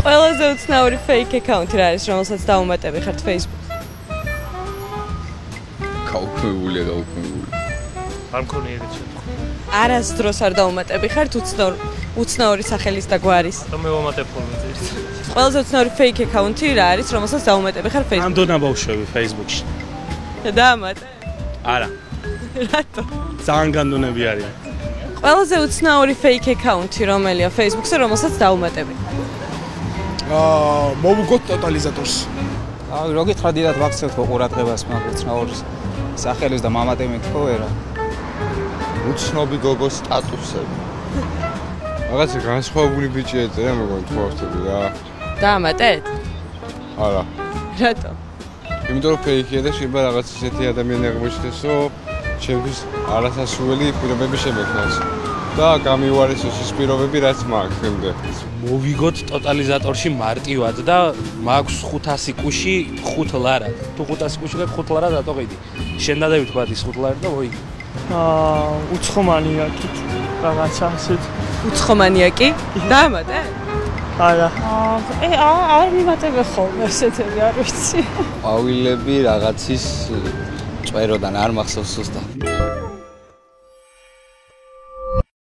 ყველაზე უცნაური fake account რა არის, რომელსაც დაუმატები ხართ Facebook-ს? გაუქმებულია. არ მქონია ეგეთ შემთხვევა. არასდროს არ დაუმატები ხართ უცნაური სახელის და გვარის. და მე ვამატებ ხოლმე ძირით. ყველაზე უცნაური fake account რა არის, რომელსაც დაუმატები ხარ Facebook-ს? ანდონა ბავშვები Facebook-ში. დაამატე? არა. რატო? ძალიან განდონები არიან. ყველაზე უცნაური fake account რომელია Facebook-ზე, რომელსაც დაუმატები? მოვუგოთ ტოტალიზატორს. რა გითხრა დიდად ვაქცევთ ყურადღებას მაგ უცნაურ სახელის და მამატემით ხო ვერა. უცნობი გოგოს სტატუსები. რაღაცა განსხვავებული ბიჭი ეწერა მეგონი თხოვსები რა. დაამატეთ? არა. რატო? იმიტომ რომ ფეიქია და შეიძლება რაღაც ისეთი ადამიანი აღმოჩნდეს, რომ ჩემთვის არასასურველი პირობები შემექმნას. და გამივარესოს ის პირობები, რაც მაქვს შემდეგ. მოვიგოთ ტოტალიზატორში მარტივად და მაქვს 500 კუში 5 ლარად. თუ 500 კუში გაქვს 5 ლარად დატოყიდი. შენ დადები თქვა ის 5 ლარად და მოიგი. უცხომანიაკი რაღაცა ასეთ. უცხომანიაკი? დაამატე? არა. არ მიმატებე ხოლმე ესეთები არ ვიცი. ყვავილები რაღაცის წვეროდან არ მახსოვს ზუსტად.